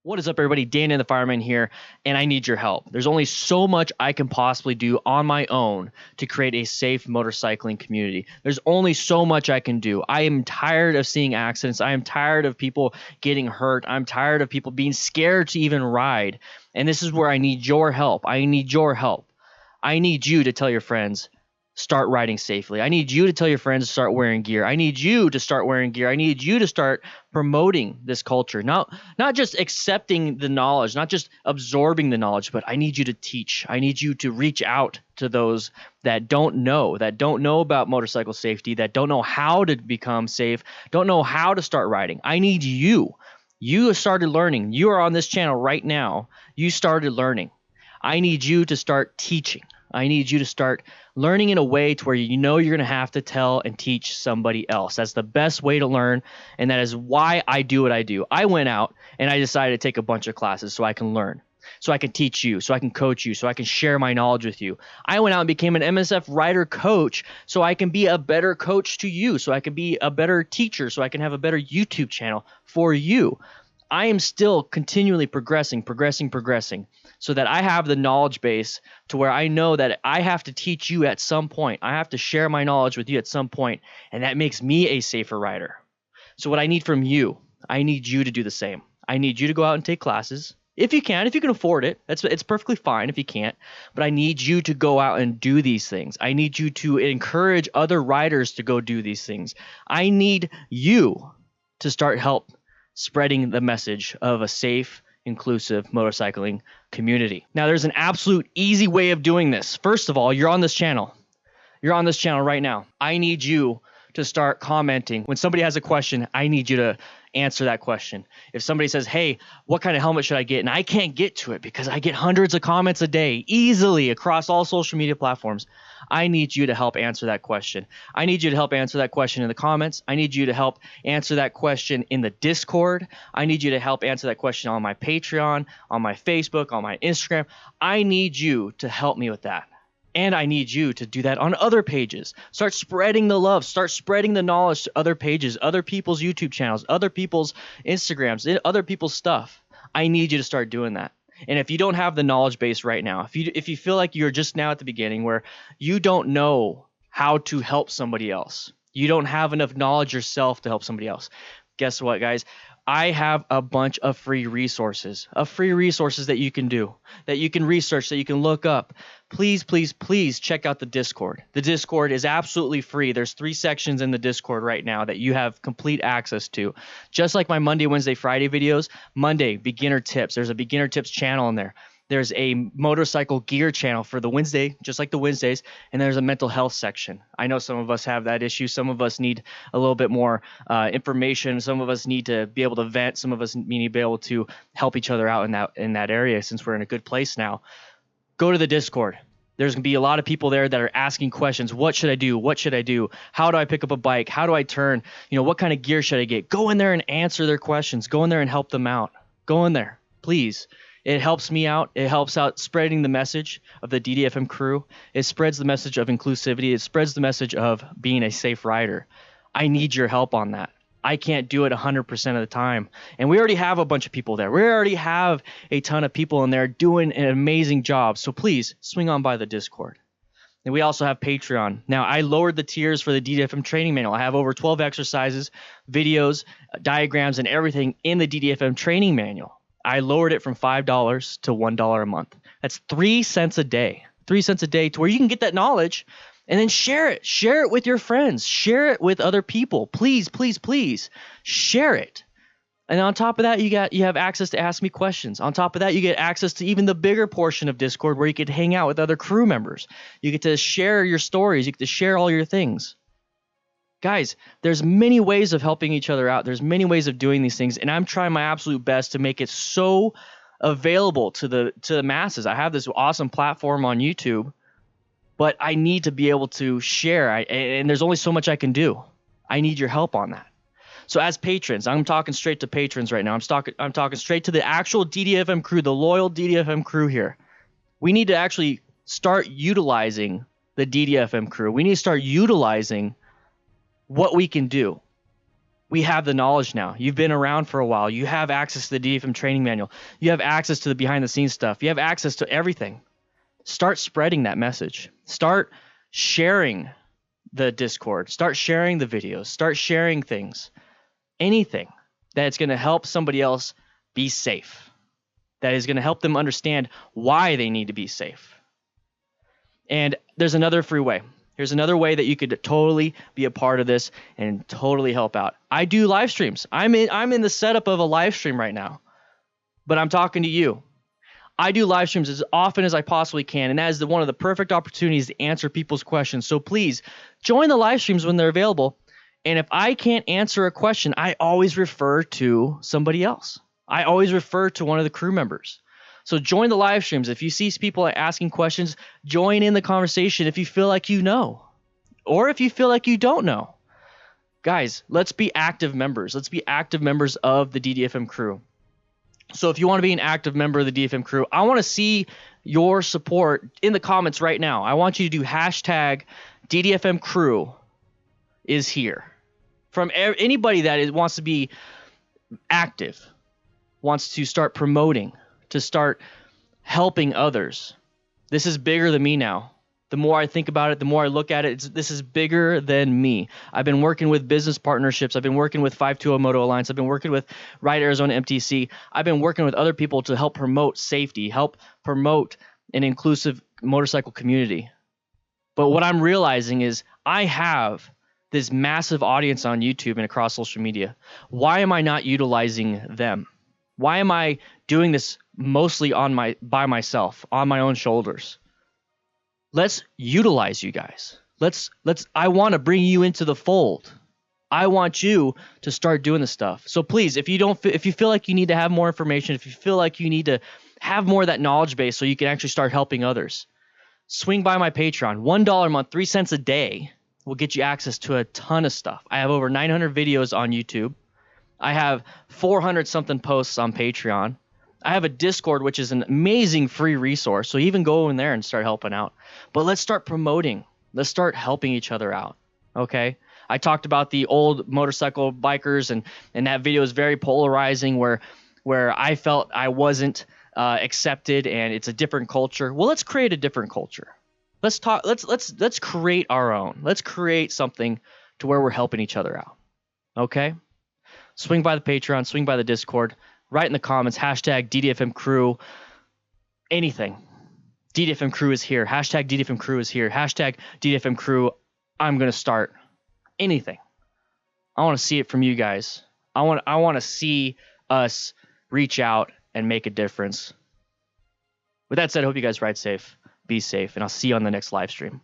What is up, everybody? DanDanTheFireman here, and I need your help. There's only so much I can possibly do on my own to create a safe motorcycling community. There's only so much I can do. I am tired of seeing accidents. I am tired of people getting hurt. I'm tired of people being scared to even ride. And this is where I need your help. I need your help. I need you to tell your friends, start riding safely. I need you to tell your friends to start wearing gear. I need you to start wearing gear. I need you to start promoting this culture. Not just accepting the knowledge, not just absorbing the knowledge, but I need you to teach. I need you to reach out to those that don't know about motorcycle safety, that don't know how to become safe, don't know how to start riding. I need you. You have started learning. You are on this channel right now. You started learning. I need you to start teaching. I need you to start learning in a way to where you know you're going to have to tell and teach somebody else. That's the best way to learn, and that is why I do what I do. I went out and I decided to take a bunch of classes so I can learn, so I can teach you, so I can coach you, so I can share my knowledge with you. I went out and became an MSF rider coach so I can be a better coach to you, so I can be a better teacher, so I can have a better YouTube channel for you. I am still continually progressing, so that I have the knowledge base to where I know that I have to teach you at some point. I have to share my knowledge with you at some point, and that makes me a safer rider. So what I need from you, I need you to do the same. I need you to go out and take classes. If you can afford it, it's perfectly fine if you can't, but I need you to go out and do these things. I need you to encourage other riders to go do these things. I need you to start help spreading the message of a safe, inclusive motorcycling community. Now, there's an absolute easy way of doing this. First of all, you're on this channel. You're on this channel right now. I need you to start commenting. When somebody has a question, I need you to answer that question. If somebody says, hey, what kind of helmet should I get? And I can't get to it because I get hundreds of comments a day easily across all social media platforms. I need you to help answer that question. I need you to help answer that question in the comments. I need you to help answer that question in the Discord. I need you to help answer that question on my Patreon, on my Facebook, on my Instagram. I need you to help me with that. And I need you to do that on other pages. Start spreading the love. Start spreading the knowledge to other pages, other people's YouTube channels, other people's Instagrams, other people's stuff. I need you to start doing that. And if you don't have the knowledge base right now, if you feel like you're just now at the beginning where you don't know how to help somebody else, you don't have enough knowledge yourself to help somebody else, guess what, guys? I have a bunch of free resources that you can do, that you can research, that you can look up. Please, please, please check out the Discord. The Discord is absolutely free. There's 3 sections in the Discord right now that you have complete access to. Just like my Monday, Wednesday, Friday videos, Monday, beginner tips. There's a beginner tips channel in there. There's a motorcycle gear channel for the Wednesday, just like the Wednesdays, and there's a mental health section. I know some of us have that issue. Some of us need a little bit more information. Some of us need to be able to vent. Some of us need to be able to help each other out in that area since we're in a good place now. Go to the Discord. There's going to be a lot of people there that are asking questions. What should I do? What should I do? How do I pick up a bike? How do I turn? What kind of gear should I get? Go in there and answer their questions. Go in there and help them out. Go in there, please. It helps me out. It helps out spreading the message of the DDFM crew. It spreads the message of inclusivity. It spreads the message of being a safe rider. I need your help on that. I can't do it 100% of the time. And we already have a bunch of people there. We already have a ton of people in there doing an amazing job. So please swing on by the Discord. And we also have Patreon. Now, I lowered the tiers for the DDFM training manual. I have over 12 exercises, videos, diagrams, and everything in the DDFM training manual. I lowered it from $5 to $1 a month. That's 3 cents a day. 3 cents a day to where you can get that knowledge and then share it. Share it with your friends. Share it with other people. Please, please, please share it. And on top of that, you have access to ask me questions. On top of that, you get access to even the bigger portion of Discord where you could hang out with other crew members. You get to share your stories. You get to share all your things. Guys, there's many ways of helping each other out. There's many ways of doing these things, and I'm trying my absolute best to make it so available to the masses. I have this awesome platform on YouTube, but I need to be able to share, and there's only so much I can do. I need your help on that. So as patrons, I'm talking straight to patrons right now. I'm talking straight to the actual DDFM crew, the loyal DDFM crew here. We need to actually start utilizing the DDFM crew. We need to start utilizing what we can do. We have the knowledge now. You've been around for a while. You have access to the DDFM training manual. You have access to the behind the scenes stuff. You have access to everything. Start spreading that message. Start sharing the Discord. Start sharing the videos. Start sharing things. Anything that's going to help somebody else be safe. That is going to help them understand why they need to be safe. And there's another free way. Here's another way that you could totally be a part of this and totally help out. I do live streams. I'm in the setup of a live stream right now, but I'm talking to you. I do live streams as often as I possibly can, and that is one of the perfect opportunities to answer people's questions. So please join the live streams when they're available. And if I can't answer a question, I always refer to somebody else. I always refer to one of the crew members. So join the live streams. If you see people asking questions, join in the conversation if you feel like you know, or if you feel like you don't know. Guys, let's be active members. Let's be active members of the DDFM crew. So if you want to be an active member of the DDFM crew, I want to see your support in the comments right now. I want you to do hashtag DDFM crew is here. From anybody that wants to be active, wants to start promoting, to start helping others. This is bigger than me now. The more I think about it, the more I look at it, this is bigger than me. I've been working with business partnerships. I've been working with 520 Moto Alliance. I've been working with Ride Arizona MTC. I've been working with other people to help promote safety, help promote an inclusive motorcycle community. But what I'm realizing is I have this massive audience on YouTube and across social media. Why am I not utilizing them? Why am I doing this mostly by myself, on my own shoulders? Let's utilize you guys. I want to bring you into the fold. I want you to start doing this stuff. So please, if you feel like you need to have more information, if you feel like you need to have more of that knowledge base so you can actually start helping others, swing by my Patreon. $1 a month, 3 cents a day will get you access to a ton of stuff. I have over 900 videos on YouTube. I have 400 something posts on Patreon. I have a Discord, which is an amazing free resource. So even go in there and start helping out. But let's start promoting. Let's start helping each other out. Okay? I talked about the old motorcycle bikers, and that video is very polarizing where I felt I wasn't accepted and it's a different culture. Well, let's create a different culture. Let's create our own. Let's create something to where we're helping each other out. Okay? Swing by the Patreon, swing by the Discord, write in the comments, hashtag DDFM crew, anything. DDFM crew is here. Hashtag DDFM crew is here. Hashtag DDFM crew, I'm going to start. Anything. I want to see it from you guys. I want to see us reach out and make a difference. With that said, I hope you guys ride safe, be safe, and I'll see you on the next live stream.